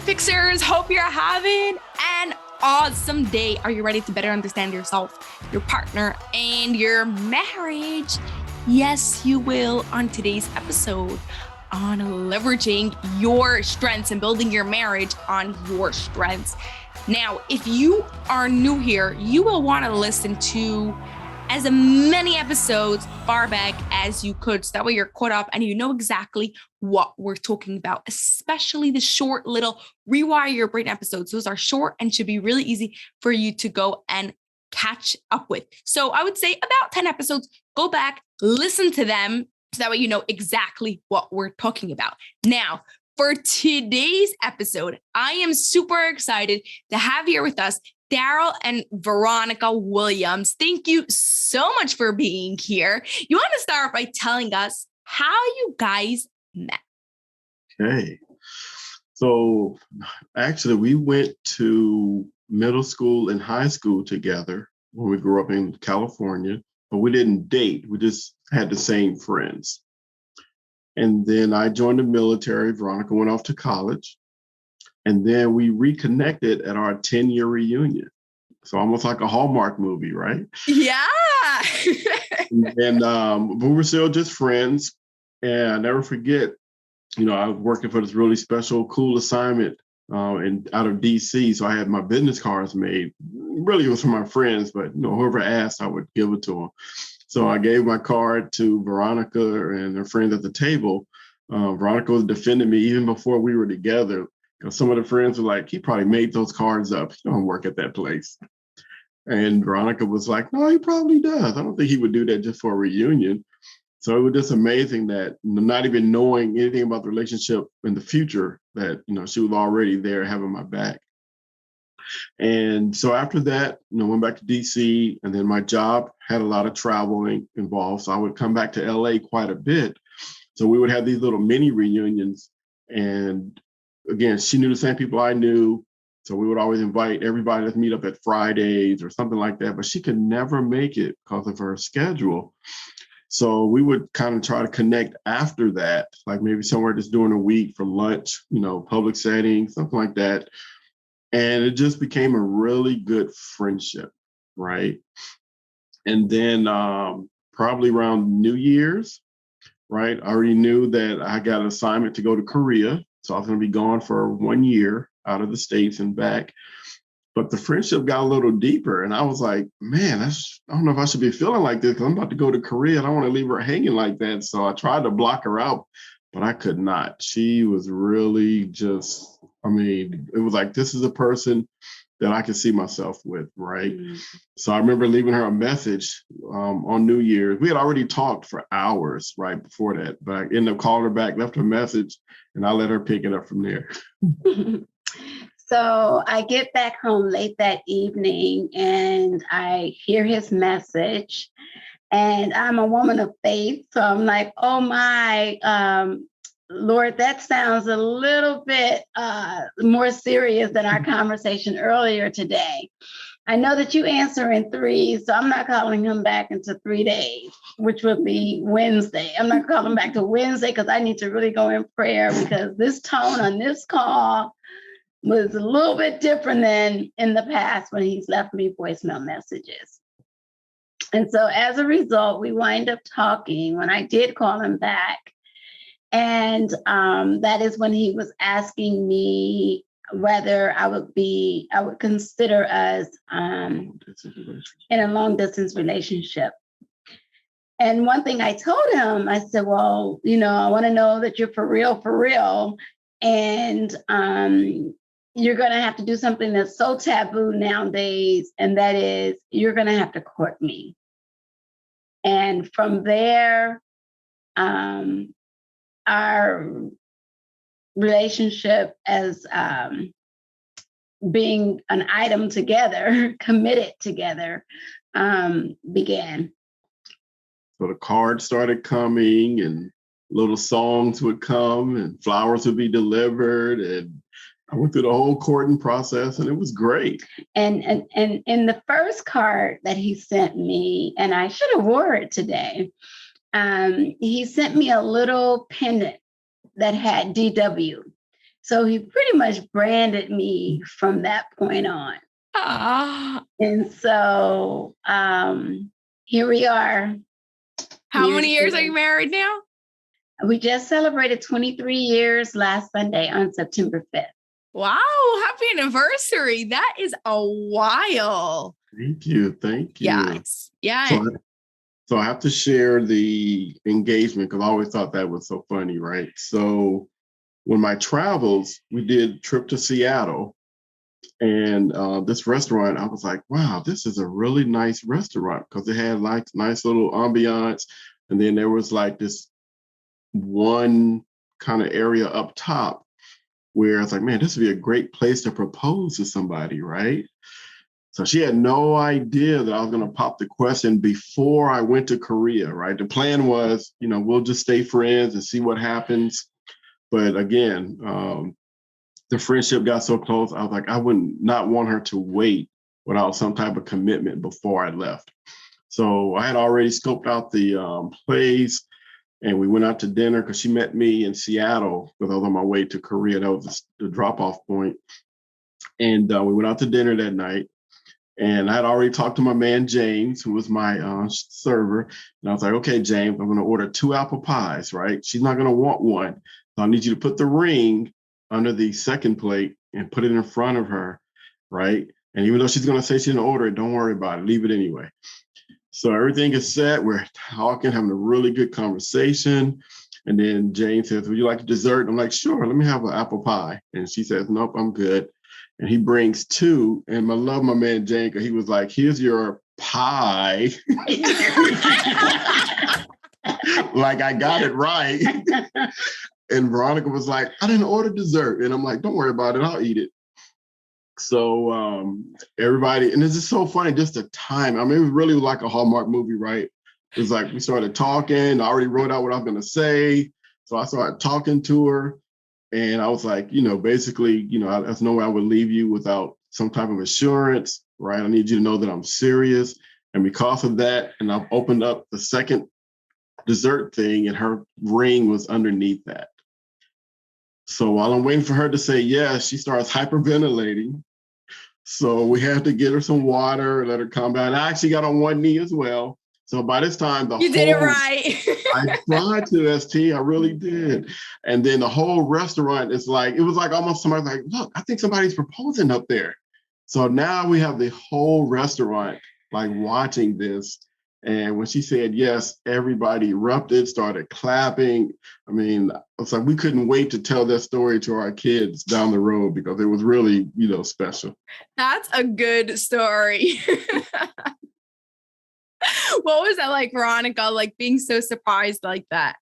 Fixers, hope you're having an awesome day. Are you ready to better understand yourself, your partner, and your marriage? Yes, you will on today's episode on leveraging your strengths and building your marriage on your strengths. Now, if you are new here, you will want to listen to as many episodes far back as you could. So that way you're caught up and you know exactly what we're talking about, especially the short little rewire your brain episodes. Those are short and should be really easy for you to go and catch up with. So I would say about 10 episodes, go back, listen to them. So that way you know exactly what we're talking about. Now, for today's episode, I am super excited to have here with us Darrell and Veronica Williams. Thank you so much for being here. You want to start by telling us how you guys met? Okay. So actually, we went to middle school and high school together when we grew up in California, but we didn't date. We just had the same friends. And then I joined the military. Veronica went off to college. And then we reconnected at our 10-year reunion. So almost like a Hallmark movie, right? Yeah. And we were still just friends. And I never forget, I was working for this really special, cool assignment out of DC. So I had my business cards made. Really, it was for my friends, but whoever asked, I would give it to them. So I gave my card to Veronica and her friends at the table. Veronica was defending me even before we were together. Because some of the friends were like, he probably made those cards up. He don't work at that place. And Veronica was like, no, he probably does. I don't think he would do that just for a reunion. So it was just amazing that not even knowing anything about the relationship in the future, that, she was already there having my back. And so after that, went back to DC, and then my job had a lot of traveling involved. So I would come back to LA quite a bit. So we would have these little mini reunions. And again, she knew the same people I knew. So we would always invite everybody to meet up at Fridays or something like that. But she could never make it because of her schedule. So we would kind of try to connect after that, like maybe somewhere just during the week for lunch, public setting, something like that. And it just became a really good friendship, right? And then probably around New Year's, right? I already knew that I got an assignment to go to Korea. So I was going to be gone for 1 year out of the States and back. But the friendship got a little deeper. And I was like, man, I don't know if I should be feeling like this because I'm about to go to Korea. I don't want to leave her hanging like that. So I tried to block her out, but I could not. She was really just, it was like, this is a person that I could see myself with, right? Mm-hmm. So I remember leaving her a message on New Year's. We had already talked for hours right before that, but I ended up calling her back, left her a message, and I let her pick it up from there. So I get back home late that evening and I hear his message, and I'm a woman of faith. So I'm like, oh my, Lord, that sounds a little bit more serious than our conversation earlier today. I know that you answer in 3, so I'm not calling him back into 3 days, which would be Wednesday. I'm not calling back to Wednesday because I need to really go in prayer, because this tone on this call was a little bit different than in the past when he's left me voicemail messages. And so as a result, we wind up talking when I did call him back. And that is when he was asking me whether I would consider us in a long distance relationship. And one thing I told him, I said, well, I want to know that you're for real. And you're going to have to do something that's so taboo nowadays. And that is, you're going to have to court me. And from there, our relationship as being an item together, committed together, began. So the cards started coming and little songs would come and flowers would be delivered. And I went through the whole courting process and it was great. And in the first card that he sent me, and I should have wore it today, he sent me a little pendant that had DW. So he pretty much branded me from that point on. Ah. And so here we are. How many years are you married now? We just celebrated 23 years last Sunday on September 5th. Wow, happy anniversary. That is a while. Thank you. Yes. Yeah. So I have to share the engagement because I always thought that was so funny, right? So when my travels, we did a trip to Seattle, and this restaurant, I was like, wow, this is a really nice restaurant because it had like nice little ambiance. And then there was like this one kind of area up top where I was like, man, this would be a great place to propose to somebody, right? So she had no idea that I was going to pop the question before I went to Korea, right? The plan was, we'll just stay friends and see what happens. But again, the friendship got so close, I was like, I would not want her to wait without some type of commitment before I left. So I had already scoped out the place, and we went out to dinner because she met me in Seattle because I was on my way to Korea. That was the drop-off point. And we went out to dinner that night. And I had already talked to my man, James, who was my server. And I was like, okay, James, I'm going to order 2 apple pies, right? She's not going to want one. So I need you to put the ring under the second plate and put it in front of her, right? And even though she's going to say she didn't order it, don't worry about it. Leave it anyway. So everything is set. We're talking, having a really good conversation. And then Jane says, would you like a dessert? I'm like, sure, let me have an apple pie. And she says, nope, I'm good. And he brings 2. And I love my man, Jane, because he was like, here's your pie. Like I got it right. And Veronica was like, I didn't order dessert. And I'm like, don't worry about it. I'll eat it. So everybody, and this is so funny, just the time. I mean, it was really like a Hallmark movie, right? It was like we started talking. I already wrote out what I was going to say. So I started talking to her. And I was like, basically, there's no way I would leave you without some type of assurance, right? I need you to know that I'm serious. And because of that, and I've opened up the second dessert thing, and her ring was underneath that. So while I'm waiting for her to say yes, she starts hyperventilating. So we had to get her some water, let her calm down. I actually got on one knee as well. So by this time, you did it right. I tried to, ST, I really did. And then the whole restaurant is like, it was like almost somebody like, look, I think somebody's proposing up there. So now we have the whole restaurant like watching this. And when she said yes, everybody erupted, started clapping. I mean, it's like we couldn't wait to tell that story to our kids down the road because it was really, special. That's a good story. What was that like, Veronica, like being so surprised like that?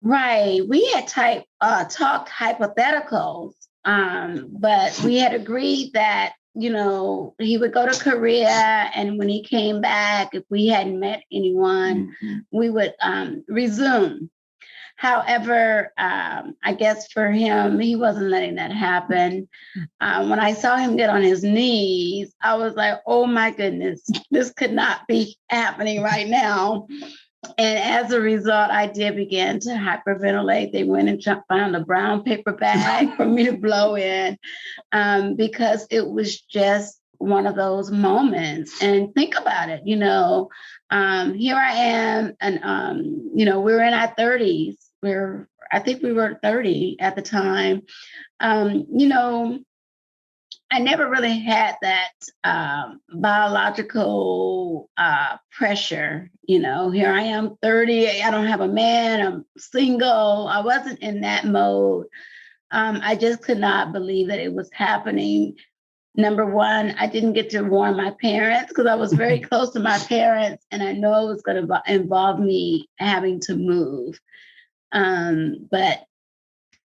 Right. We had talked hypotheticals, but we had agreed that, he would go to Korea, and when he came back, if we hadn't met anyone, we would resume. However, I guess for him, he wasn't letting that happen. When I saw him get on his knees, I was like, oh my goodness, this could not be happening right now. And as a result, I did begin to hyperventilate. They went and found a brown paper bag for me to blow in because it was just one of those moments. And think about it, here I am, and, we're in our 30s. I think we were 30 at the time. I never really had that biological pressure. Here I am 30, I don't have a man, I'm single. I wasn't in that mode. I just could not believe that it was happening. Number one, I didn't get to warn my parents because I was very close to my parents, and I know it was going to involve me having to move. But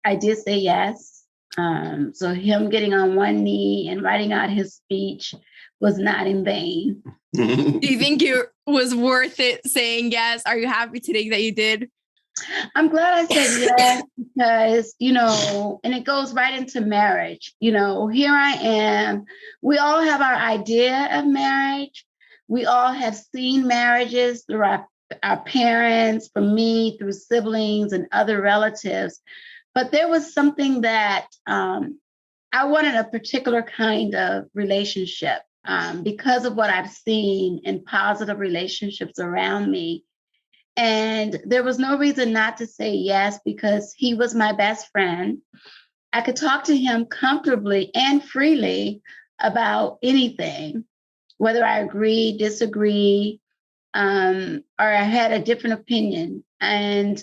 I did say yes. So him getting on one knee and writing out his speech was not in vain. Do you think it was worth it saying yes? Are you happy today that you did? I'm glad I said yes because, and it goes right into marriage. Here I am. We all have our idea of marriage. We all have seen marriages through our parents, for me, through siblings and other relatives. But there was something that I wanted a particular kind of relationship because of what I've seen in positive relationships around me. And there was no reason not to say yes because he was my best friend. I could talk to him comfortably and freely about anything, whether I agree, disagree, or I had a different opinion. And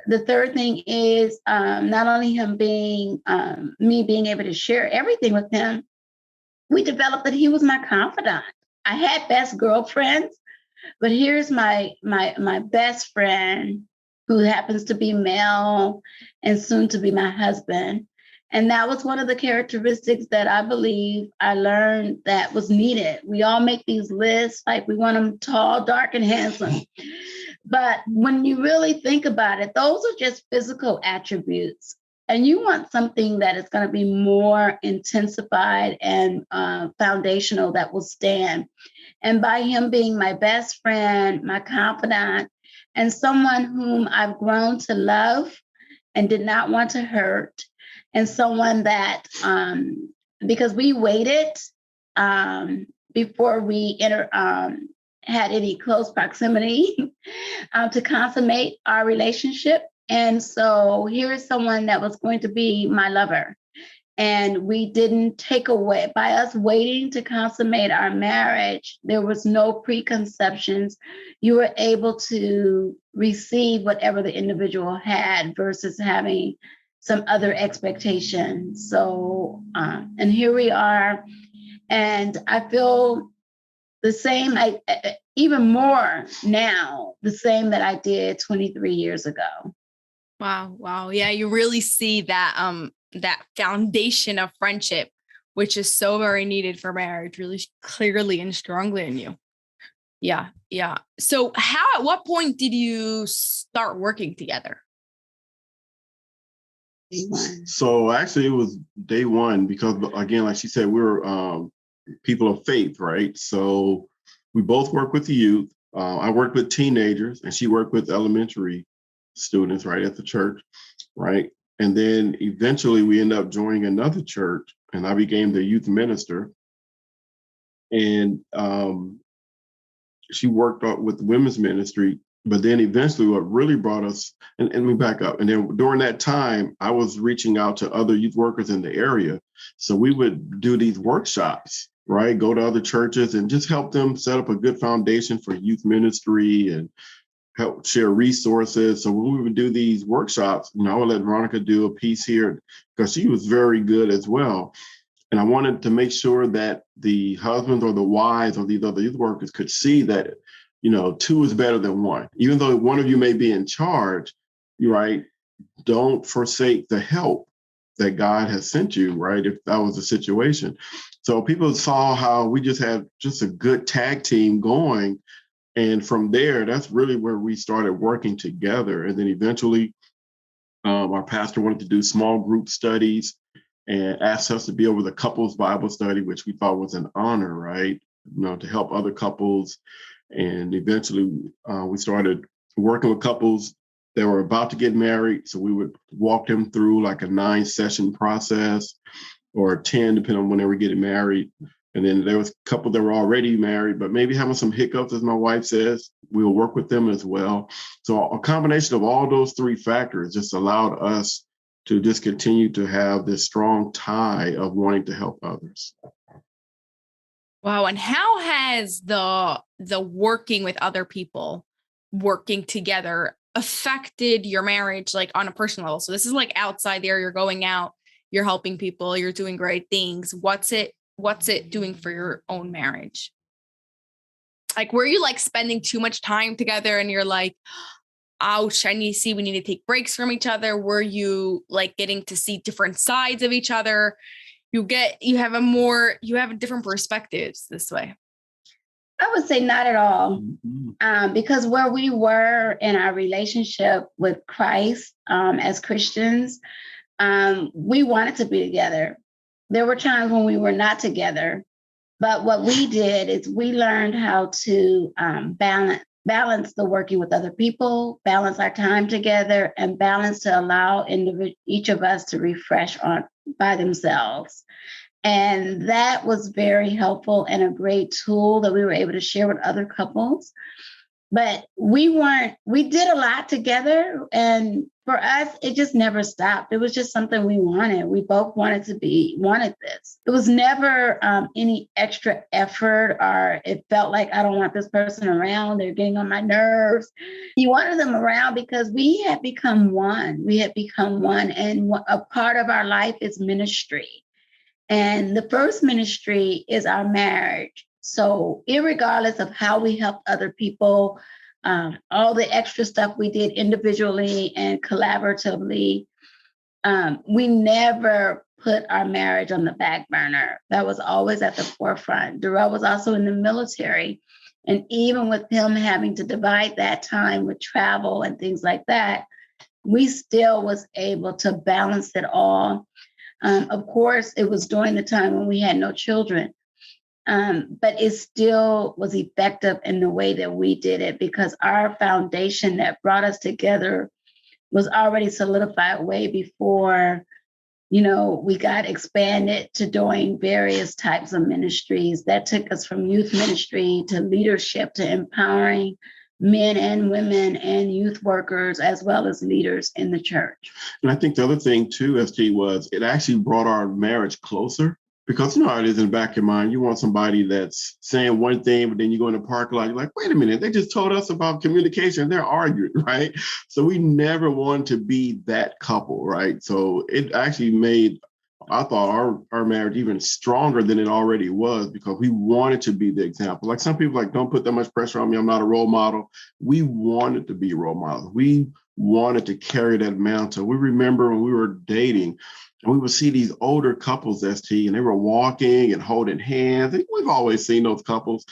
the third thing is not only him being me being able to share everything with him, we developed that he was my confidant. I had best girlfriends, but here's my best friend who happens to be male and soon to be my husband. And that was one of the characteristics that I believe I learned that was needed. We all make these lists, like we want them tall, dark, and handsome. But when you really think about it, those are just physical attributes. And you want something that is going to be more intensified and foundational that will stand. And by him being my best friend, my confidant, and someone whom I've grown to love and did not want to hurt, and someone that, because we waited before we had any close proximity to consummate our relationship. And so here is someone that was going to be my lover. And we didn't take away, by us waiting to consummate our marriage, there was no preconceptions. You were able to receive whatever the individual had versus having some other expectations. So, and here we are. And I feel the same, even more now, the same that I did 23 years ago. Wow. Yeah, you really see that that foundation of friendship, which is so very needed for marriage, really clearly and strongly in you. Yeah. So at what point did you start working together? Day one. So actually it was day one because, again, like she said, we were people of faith, right? So we both work with the youth. I worked with teenagers and she worked with elementary students, right, at the church, right? And then eventually we ended up joining another church and I became the youth minister. And she worked with the women's ministry. But then eventually what really brought us, and we back up. And then during that time, I was reaching out to other youth workers in the area. So we would do these workshops, right? Go to other churches and just help them set up a good foundation for youth ministry and help share resources. So when we would do these workshops, I would let Veronica do a piece here because she was very good as well. And I wanted to make sure that the husbands or the wives or these other youth workers could see that, two is better than one. Even though one of you may be in charge, right? Don't forsake the help that God has sent you, right? If that was the situation. So people saw how we just had just a good tag team going. And from there, that's really where we started working together. And then eventually, our pastor wanted to do small group studies and asked us to be over the couples Bible study, which we thought was an honor, right? To help other couples. And eventually, we started working with couples that were about to get married. So we would walk them through like a 9-session process or 10, depending on when they were getting married. And then there was a couple that were already married, but maybe having some hiccups, as my wife says. We'll work with them as well. So a combination of all those three factors just allowed us to just continue to have this strong tie of wanting to help others. Wow. And how has the working with other people, working together, affected your marriage, like on a personal level? So this is like outside there, you're going out, you're helping people, you're doing great things. What's it doing for your own marriage? Like, were you like spending too much time together and you're like, ouch, we need to take breaks from each other? Were you like getting to see different sides of each other? You have different perspectives this way. I would say not at all. Because where we were in our relationship with Christ as Christians, we wanted to be together. There were times when we were not together, but what we did is we learned how to balance balance the working with other people, balance our time together, and balance to allow each of us to refresh on by themselves. And that was very helpful and a great tool that we were able to share with other couples. But we did a lot together. And for us, it just never stopped. It was just something we wanted. We both wanted this. It was never any extra effort, or it felt like, I don't want this person around. They're getting on my nerves. You wanted them around because we had become one. And a part of our life is ministry. And the first ministry is our marriage. So irregardless of how we helped other people, all the extra stuff we did individually and collaboratively, we never put our marriage on the back burner. That was always at the forefront. Darrell was also in the military. And even with him having to divide that time with travel and things like that, we still was able to balance it all. Of course, it was during the time when we had no children. But it still was effective in the way that we did it, because our foundation that brought us together was already solidified way before, we got expanded to doing various types of ministries that took us from youth ministry to leadership to empowering men and women and youth workers, as well as leaders in the church. And I think the other thing too, SG, was it actually brought our marriage closer. Because you know how it is in the back of your mind, you want somebody that's saying one thing, but then you go in the parking lot, you're like, wait a minute, they just told us about communication, they're arguing, right? So we never wanted to be that couple, right? So it actually made, I thought, our marriage even stronger than it already was, because we wanted to be the example. Like some people don't put that much pressure on me, I'm not a role model. We wanted to be role models. We wanted to carry that mantle. We remember when we were dating, and we would see these older couples, ST, and they were walking and holding hands. We've always seen those couples.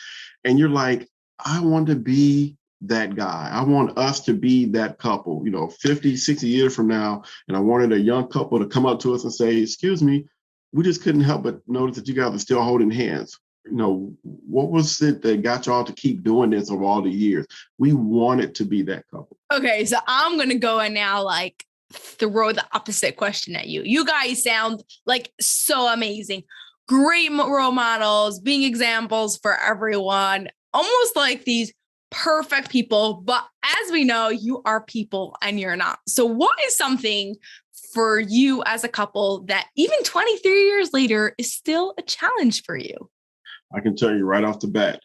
And you're like, I want to be that guy. I want us to be that couple, 50, 60 years from now. And I wanted a young couple to come up to us and say, excuse me, we just couldn't help but notice that you guys are still holding hands. What was it that got y'all to keep doing this over all the years? We wanted to be that couple. Okay, so I'm going to go and now throw the opposite question at you. You guys sound like so amazing. Great role models, being examples for everyone, almost like these perfect people. But as we know, you are people and you're not. So what is something for you as a couple that even 23 years later is still a challenge for you? I can tell you right off the bat,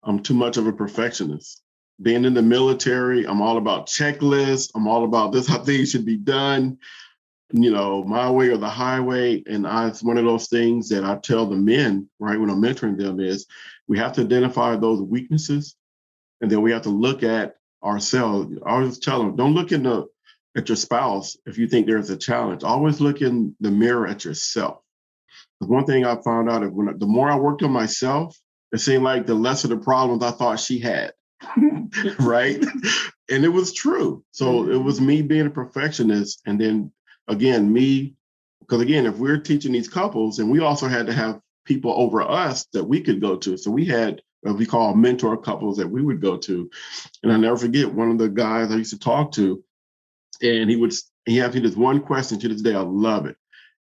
I'm too much of a perfectionist. Being in the military, I'm all about checklists. I'm all about this, how things should be done, my way or the highway. And it's one of those things that I tell the men, right, when I'm mentoring them, is we have to identify those weaknesses. And then we have to look at ourselves. I always tell them, don't look at your spouse if you think there's a challenge. Always look in the mirror at yourself. Because one thing I found out is the more I worked on myself, it seemed like the less of the problems I thought she had. Right. And it was true. So it was me being a perfectionist. And then again, because if we're teaching these couples, and we also had to have people over us that we could go to. So we had what we call mentor couples that we would go to. And I'll never forget one of the guys I used to talk to, and he asked me this one question to this day. I love it.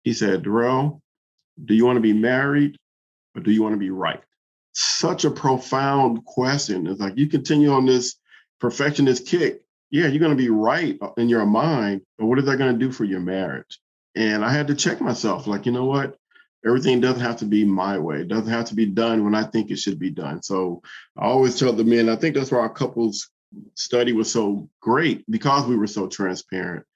He said, Darrell, do you want to be married or do you want to be right? Such a profound question. It's like, you continue on this perfectionist kick. Yeah, you're going to be right in your mind, but what is that going to do for your marriage? And I had to check myself, like, you know what? Everything doesn't have to be my way. It doesn't have to be done when I think it should be done. So I always tell the men, I think that's why our couples study was so great, because we were so transparent,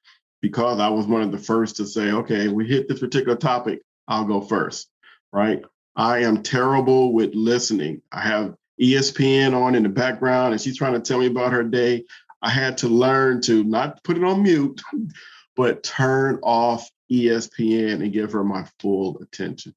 because I was one of the first to say, okay, we hit this particular topic, I'll go first, right? I am terrible with listening. I have ESPN on in the background and she's trying to tell me about her day. I had to learn to not put it on mute, but turn off ESPN and give her my full attention.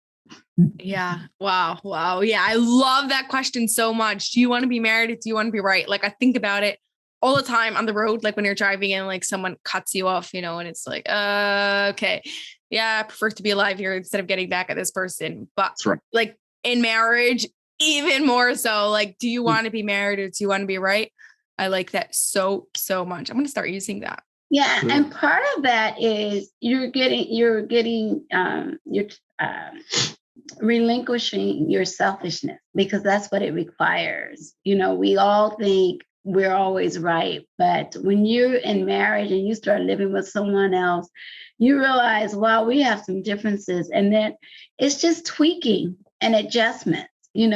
Yeah. Wow. Yeah. I love that question so much. Do you want to be married? Do you want to be right? I think about it all the time on the road, when you're driving and someone cuts you off, and it's like, okay. Yeah, I prefer to be alive here instead of getting back at this person. But that's right. In marriage, even more so, do you want to be married or do you want to be right? I like that so much. I'm going to start using that. Yeah, Sure. and part of that is you're relinquishing your selfishness, because that's what it requires. We all think we're always right, but when you're in marriage and you start living with someone else, you realize, wow, we have some differences, and then it's just tweaking and adjustments. And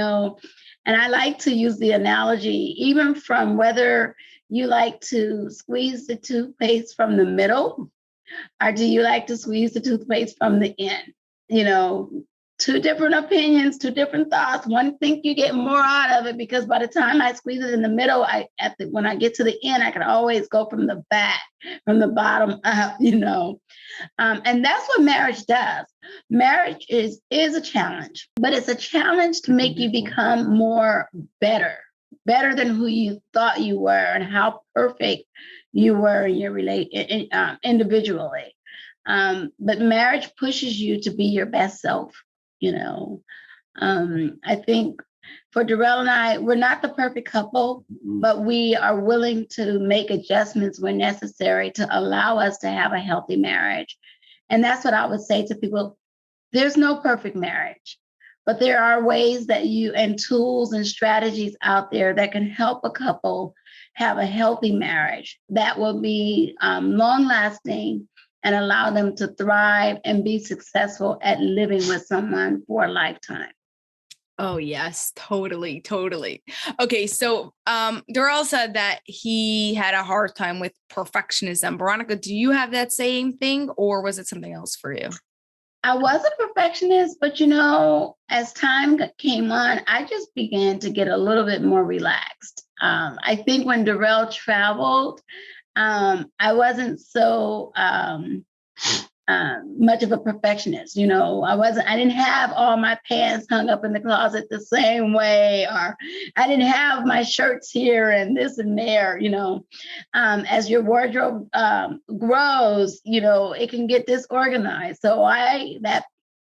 I like to use the analogy, even from whether you like to squeeze the toothpaste from the middle, or do you like to squeeze the toothpaste from the end? Two different opinions, two different thoughts. One think you get more out of it because by the time I squeeze it in the middle, when I get to the end, I can always go from the back, from the bottom up, and that's what marriage does. Marriage is a challenge, but it's a challenge to make you become better than who you thought you were and how perfect you were in your individually. But marriage pushes you to be your best self. I think for Darrell and I, we're not the perfect couple, but we are willing to make adjustments when necessary to allow us to have a healthy marriage. And that's what I would say to people. There's no perfect marriage, but there are ways and tools and strategies out there that can help a couple have a healthy marriage that will be long lasting and allow them to thrive and be successful at living with someone for a lifetime. Oh, yes, totally. Okay, so Darrell said that he had a hard time with perfectionism. Veronica, do you have that same thing, or was it something else for you? I was a perfectionist, but as time came on, I just began to get a little bit more relaxed. I think when Darrell traveled, I wasn't so much of a perfectionist. I didn't have all my pants hung up in the closet the same way, or I didn't have my shirts here and this and there. As your wardrobe grows, it can get disorganized. So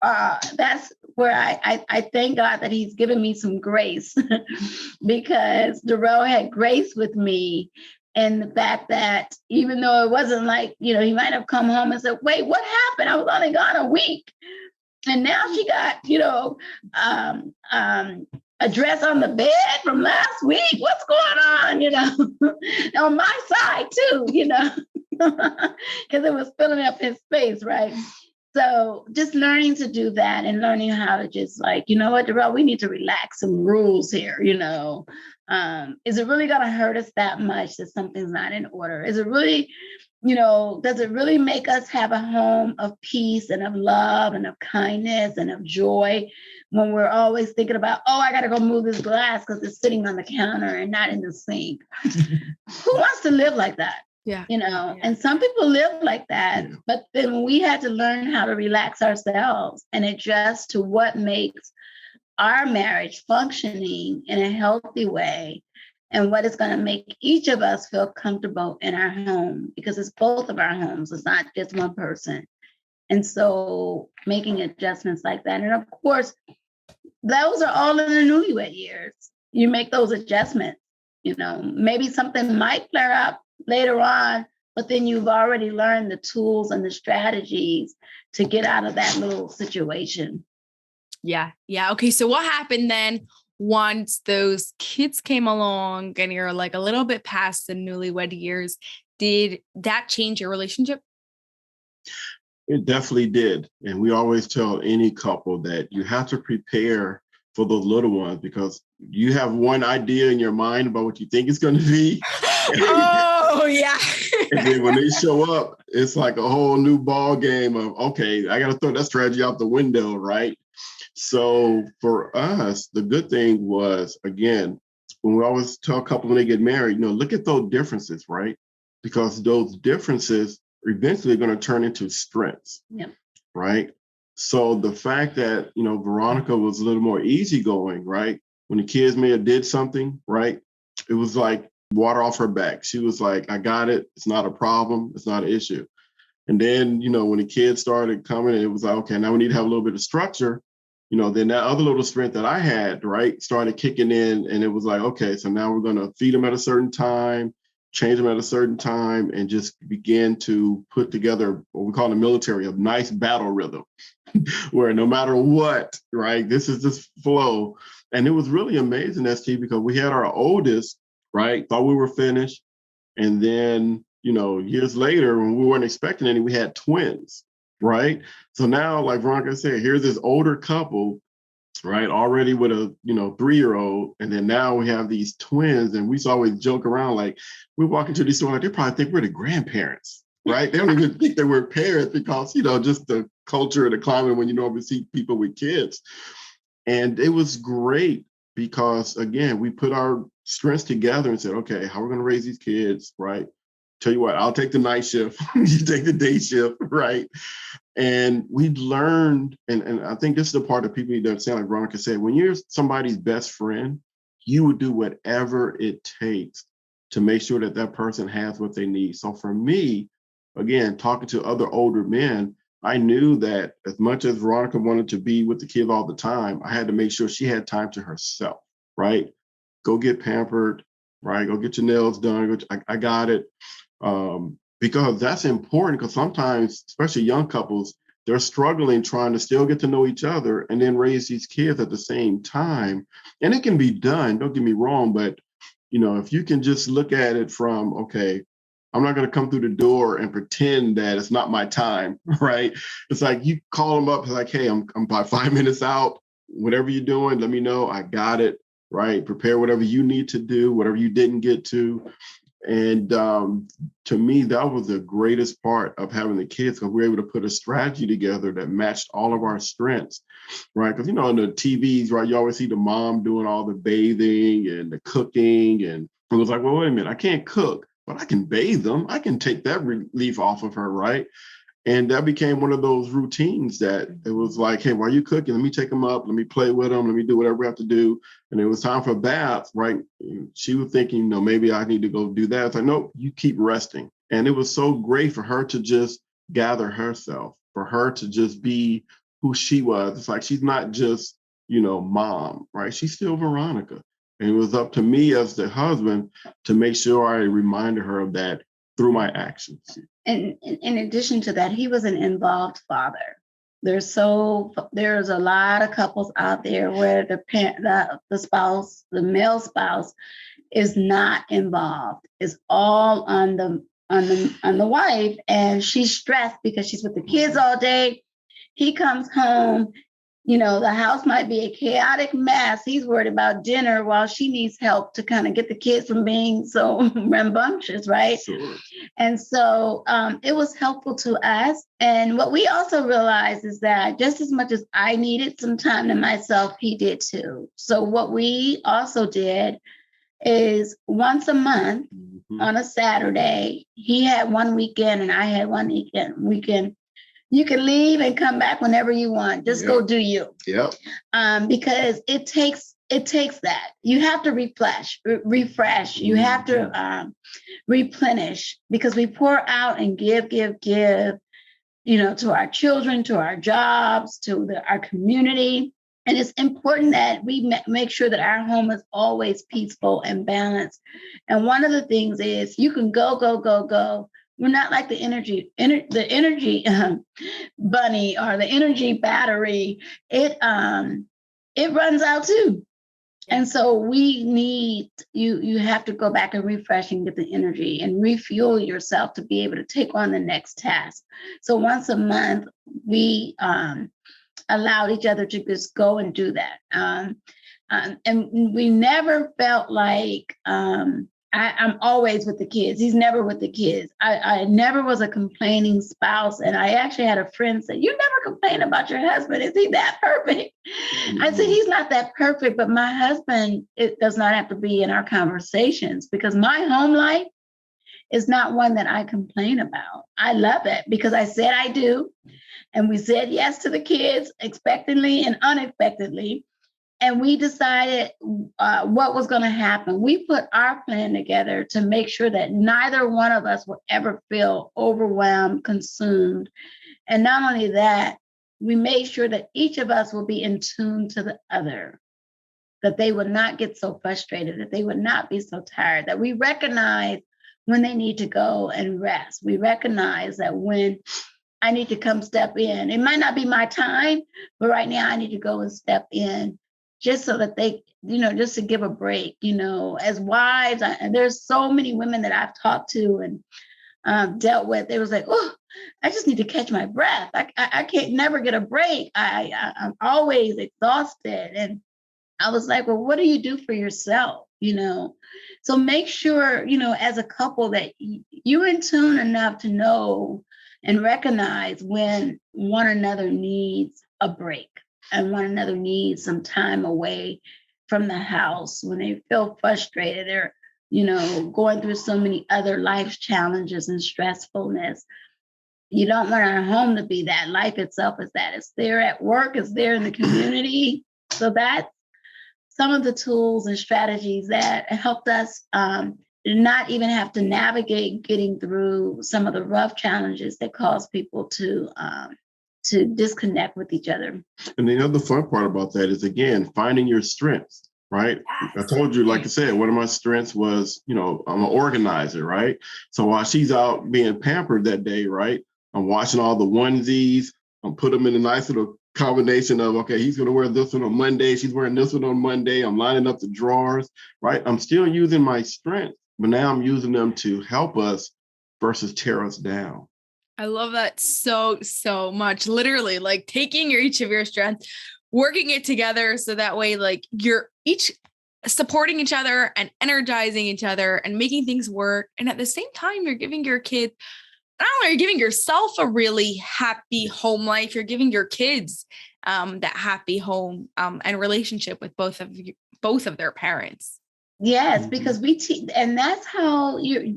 that's where I thank God that He's given me some grace because Darrell had grace with me. And the fact that even though it wasn't like, he might have come home and said, wait, what happened? I was only gone a week. And now she got, a dress on the bed from last week. What's going on? On my side too, because it was filling up his space, right? So just learning to do that and learning how to just what, Darrell, we need to relax some rules here, Is it really going to hurt us that much that something's not in order? Is it really, does it really make us have a home of peace and of love and of kindness and of joy when we're always thinking about, I got to go move this glass because it's sitting on the counter and not in the sink? Who wants to live like that? Yeah. And some people live like that, but then we had to learn how to relax ourselves and adjust to what makes our marriage functioning in a healthy way and what is going to make each of us feel comfortable in our home, because it's both of our homes. It's not just one person. And so making adjustments like that. And of course, those are all in the newlywed years. You make those adjustments, maybe something might flare up later on, but then you've already learned the tools and the strategies to get out of that little situation. Yeah. Okay. So what happened then once those kids came along and you're like a little bit past the newlywed years? Did that change your relationship? It definitely did. And we always tell any couple that you have to prepare for those little ones, because you have one idea in your mind about what you think it's going to be. Oh, yeah. And then when they show up, it's like a whole new ball game of, okay, I got to throw that strategy out the window, right? So for us, the good thing was, again, when we always tell a couple when they get married, look at those differences, right? Because those differences are eventually going to turn into strengths, right? So the fact that, Veronica was a little more easygoing, right? When the kids may have did something, right? It was like water off her back. She was like, I got it. It's not a problem. It's not an issue. And then, when the kids started coming, it was like, okay, now we need to have a little bit of structure. then that other little strength that I had, right, started kicking in. And it was like, okay, so now we're going to feed them at a certain time, change them at a certain time, and just begin to put together what we call in the military a nice battle rhythm where no matter what, right, this is this flow. And it was really amazing, ST, because we had our oldest, right, thought we were finished. And then, years later, when we weren't expecting any, we had twins, right? So now, like Veronica said, here's this older couple, right, already with a 3-year-old, and then now we have these twins, and we used to always joke around like we walk into these stores, like they probably think we're the grandparents, right? They don't even think that we're parents because just the culture and the climate when you normally see people with kids. And it was great because again, we put our strengths together and said, okay, how are we going to raise these kids, right? Tell you what, I'll take the night shift, you take the day shift, right? And we learned, and I think this is the part that people need to understand, like Veronica said, when you're somebody's best friend, you would do whatever it takes to make sure that that person has what they need. So for me, again, talking to other older men, I knew that as much as Veronica wanted to be with the kids all the time, I had to make sure she had time to herself, right? Go get pampered, right? Go get your nails done. I got it. Because that's important, because sometimes, especially young couples, they're struggling trying to still get to know each other and then raise these kids at the same time. And it can be done, don't get me wrong, but if you can just look at it from, okay, I'm not going to come through the door and pretend that it's not my time, right? It's like you call them up, it's like, hey, I'm about 5 minutes out. Whatever you're doing, let me know. I got it, right? Prepare whatever you need to do, whatever you didn't get to. And to me, that was the greatest part of having the kids, because we were able to put a strategy together that matched all of our strengths, right? Because, in the TVs, right, you always see the mom doing all the bathing and the cooking. And it was like, well, wait a minute, I can't cook, but I can bathe them. I can take that relief off of her, right? And that became one of those routines that it was like, hey, while you cooking, let me take them up, let me play with them, let me do whatever we have to do. And it was time for a bath, right? She was thinking, maybe I need to go do that. It's like, nope, you keep resting. And it was so great for her to just gather herself, for her to just be who she was. It's like, she's not just, mom, right? She's still Veronica. And it was up to me as the husband to make sure I reminded her of that through my actions. And in addition to that, he was an involved father. There's a lot of couples out there where the spouse, the male spouse, is not involved. It's all on the wife, and she's stressed because she's with the kids all day. He comes home. The house might be a chaotic mess. He's worried about dinner while she needs help to kind of get the kids from being so rambunctious, right? Sure. And so it was helpful to us. And what we also realized is that just as much as I needed some time to myself, he did too. So what we also did is once a month on a Saturday, he had one weekend and I had one weekend. You can leave and come back whenever you want. Just go do you. Yep. Because it takes that. You have to refresh. You have to replenish, because we pour out and give, to our children, to our jobs, to our community. And it's important that we make sure that our home is always peaceful and balanced. And one of the things is you can go. We're not like the energy bunny or the energy battery. It runs out too. And so we need, you have to go back and refresh and get the energy and refuel yourself to be able to take on the next task. So once a month, we allowed each other to just go and do that. And we never felt like, I'm always with the kids. He's never with the kids. I never was a complaining spouse. And I actually had a friend say, you never complain about your husband. Is he that perfect? Mm-hmm. I said, he's not that perfect, but my husband, it does not have to be in our conversations, because my home life is not one that I complain about. I love it because I said I do. And we said yes to the kids expectantly and unexpectedly. And we decided what was going to happen. We put our plan together to make sure that neither one of us would ever feel overwhelmed, consumed. And not only that, we made sure that each of us will be in tune to the other, that they would not get so frustrated, that they would not be so tired, that we recognize when they need to go and rest. We recognize that when I need to come step in, it might not be my time, but right now I need to go and step in just so that they, just to give a break, as wives. And there's so many women that I've talked to and dealt with. They was like, oh, I just need to catch my breath. I can't never get a break. I'm always exhausted. And I was like, well, what do you do for yourself? So make sure, as a couple that you're in tune enough to know and recognize when one another needs a break and one another needs some time away from the house, when they feel frustrated or, going through so many other life challenges and stressfulness. You don't want our home to be that. Life itself is that. It's there at work, it's there in the community. So that's some of the tools and strategies that helped us not even have to navigate getting through some of the rough challenges that cause people to disconnect with each other. And the other fun part about that is, again, finding your strengths, right? Yes. I told you, like I said, one of my strengths was, I'm an organizer, right? So while she's out being pampered that day, right, I'm washing all the onesies. I'm put them in a nice little combination of, okay, he's going to wear this one on Monday. She's wearing this one on Monday. I'm lining up the drawers, right? I'm still using my strengths, but now I'm using them to help us versus tear us down. I love that so much. Literally, like taking each of your strengths, working it together so that way, like you're each supporting each other and energizing each other and making things work. And at the same time, you're giving your kids, not only are you giving yourself a really happy home life, you're giving your kids that happy home and relationship with both of their parents. Yes, because we teach, and that's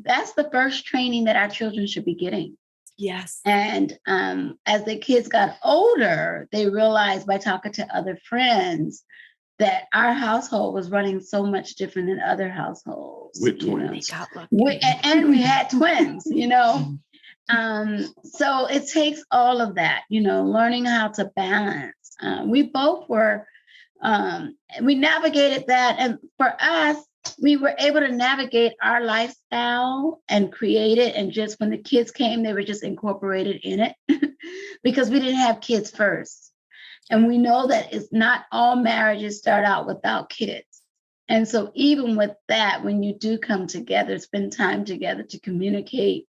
that's the first training that our children should be getting. Yes. And as the kids got older, they realized by talking to other friends that our household was running so much different than other households. With twins. And we had twins, So it takes all of that, learning how to balance. We both were, we navigated that. And for us, we were able to navigate our lifestyle and create it. And just when the kids came, they were just incorporated in it because we didn't have kids first. And we know that it's not all marriages start out without kids. And so even with that, when you do come together, spend time together to communicate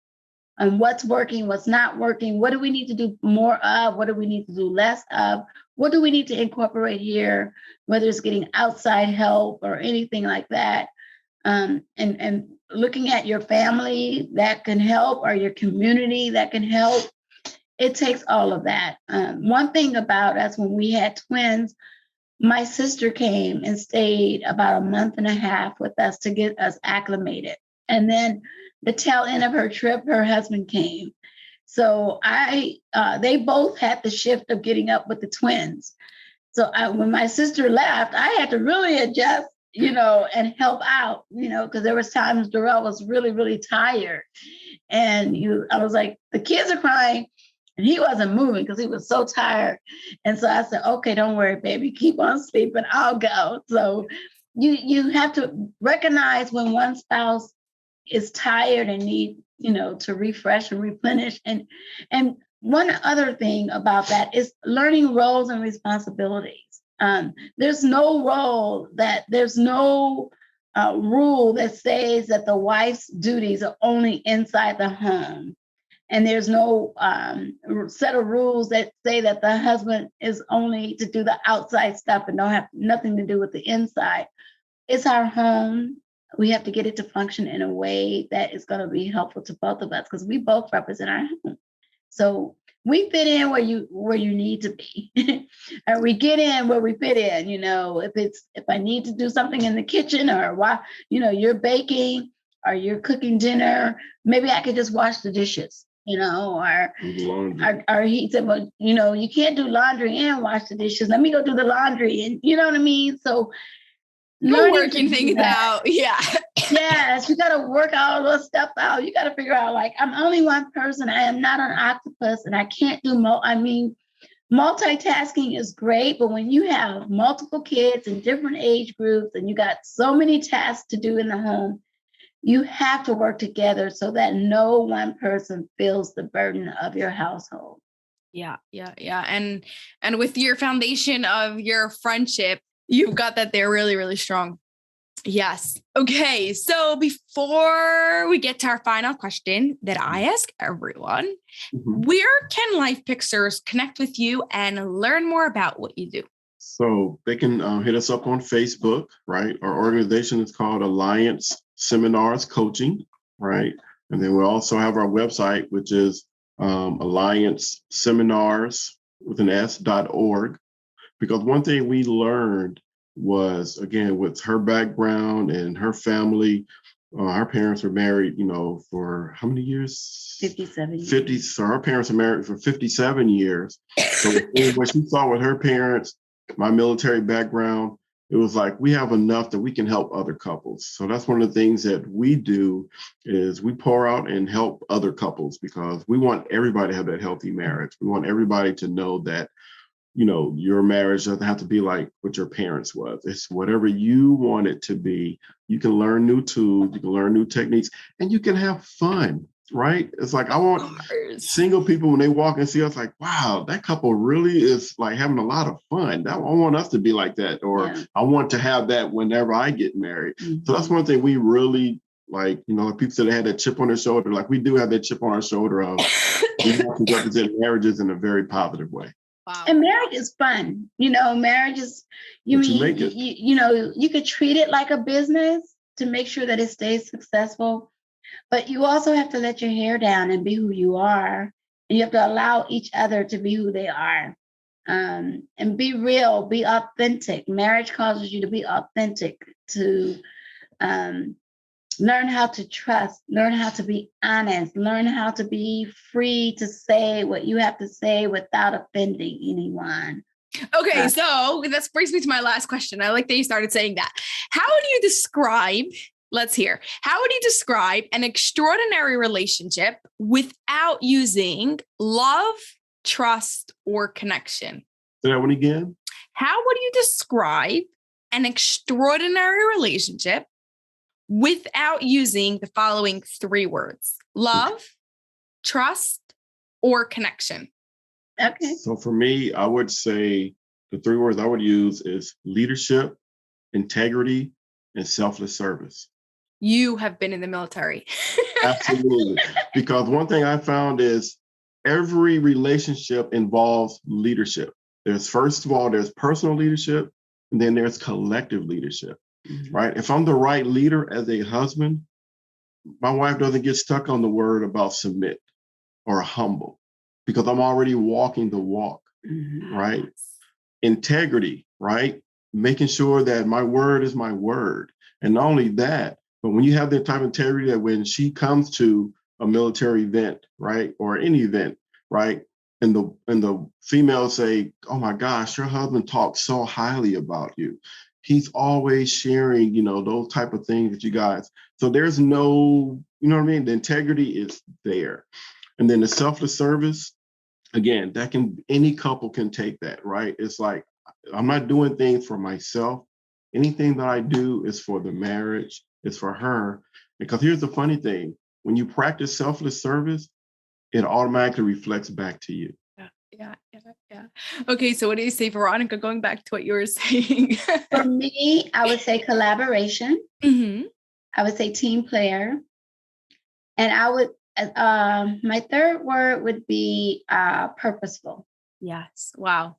on what's working, what's not working, what do we need to do more of, what do we need to do less of, what do we need to incorporate here, whether it's getting outside help or anything like that. And looking at your family that can help or your community that can help. It takes all of that. One thing about us, when we had twins, my sister came and stayed about a month and a half with us to get us acclimated. And then the tail end of her trip, her husband came. So they both had the shift of getting up with the twins. So when my sister left, I had to really adjust, and help out, because there was times Darrell was really, really tired. And I was like, the kids are crying. And he wasn't moving because he was so tired. And so I said, okay, don't worry, baby, keep on sleeping. I'll go. So you have to recognize when one spouse is tired and need, to refresh and replenish. And one other thing about that is learning roles and responsibilities. There's no rule that says that the wife's duties are only inside the home. And there's no set of rules that say that the husband is only to do the outside stuff and don't have nothing to do with the inside. It's our home. We have to get it to function in a way that is going to be helpful to both of us because we both represent our home. So we fit in where you need to be, and we get in where we fit in. If I need to do something in the kitchen, or why, you're baking or you're cooking dinner, maybe I could just wash the dishes. Or he said, well, you can't do laundry and wash the dishes. Let me go do the laundry. And you know what I mean? So working things out. Yeah. Yes. You got to work all those stuff out. You got to figure out, like, I'm only one person. I am not an octopus and I can't do multitasking is great, but when you have multiple kids in different age groups and you got so many tasks to do in the home, you have to work together so that no one person feels the burden of your household. Yeah. And with your foundation of your friendship, you've got that there really, really strong. Yes. Okay. So before we get to our final question that I ask everyone, where can Life Fixers connect with you and learn more about what you do? So they can hit us up on Facebook, right? Our organization is called Alliance Seminars Coaching, right? And then we also have our website, which is Alliance Seminars with an S.org. Because one thing we learned was, again, with her background and her family, our parents were married, for how many years? 57 years. 50. So our parents were married for 57 years. So what she saw with her parents, my military background, it was like, we have enough that we can help other couples. So that's one of the things that we do is we pour out and help other couples because we want everybody to have that healthy marriage. We want everybody to know that, your marriage doesn't have to be like what your parents was. It's whatever you want it to be. You can learn new tools, you can learn new techniques, and you can have fun, right? It's like, I want single people when they walk and see us like, wow, that couple really is like having a lot of fun. I want us to be like that, or I want to have that whenever I get married. So that's one thing we really like, people said they had that chip on their shoulder. Like we do have that chip on our shoulder of we want to represent marriages in a very positive way. Wow. And marriage is fun. Marriage is, you could treat it like a business to make sure that it stays successful, but you also have to let your hair down and be who you are. And you have to allow each other to be who they are, and be real, be authentic. Marriage causes you to be authentic, to learn how to trust, learn how to be honest, learn how to be free to say what you have to say without offending anyone. Okay, so that brings me to my last question. I like that you started saying that. How would you describe, how would you describe an extraordinary relationship without using love, trust, or connection? Say that one again. How would you describe an extraordinary relationship without using the following three words: love, trust, or connection? Okay. So for me, I would say the three words I would use is leadership, integrity, and selfless service. You have been in the military. Absolutely. Because one thing I found is every relationship involves leadership. First of all, there's personal leadership, and then there's collective leadership. Right? If I'm the right leader as a husband, my wife doesn't get stuck on the word about submit or humble because I'm already walking the walk, right? Integrity, right? Making sure that my word is my word. And not only that, but when you have that type of integrity that when she comes to a military event, right? Or any event, right? And the females say, oh my gosh, your husband talks so highly about you. He's always sharing, those type of things with you guys. So there's no, the integrity is there. And then the selfless service, again, any couple can take that, right? It's like, I'm not doing things for myself. Anything that I do is for the marriage, it's for her. Because here's the funny thing, when you practice selfless service, it automatically reflects back to you. Yeah. Okay, so what do you say, Veronica, going back to what you were saying? For me, I would say collaboration. I would say team player. And I would, my third word would be purposeful. Yes. Wow.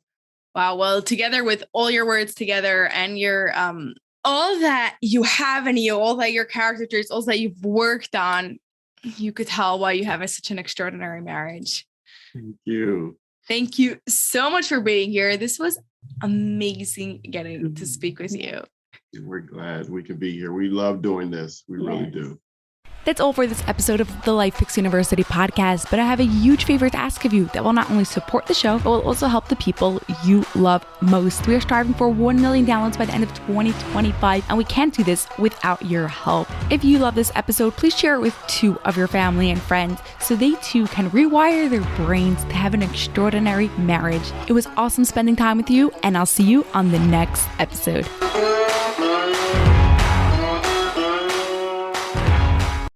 Well, together with all your words together and your, all that you have in you, all that your character traits, all that you've worked on, you could tell why you have such an extraordinary marriage. Thank you. Thank you so much for being here. This was amazing getting to speak with you. We're glad we could be here. We love doing this. We really do. That's all for this episode of the Life Fix University podcast, but I have a huge favor to ask of you that will not only support the show, but will also help the people you love most. We are striving for 1 million downloads by the end of 2025, and we can't do this without your help. If you love this episode, please share it with 2 of your family and friends so they too can rewire their brains to have an extraordinary marriage. It was awesome spending time with you, and I'll see you on the next episode.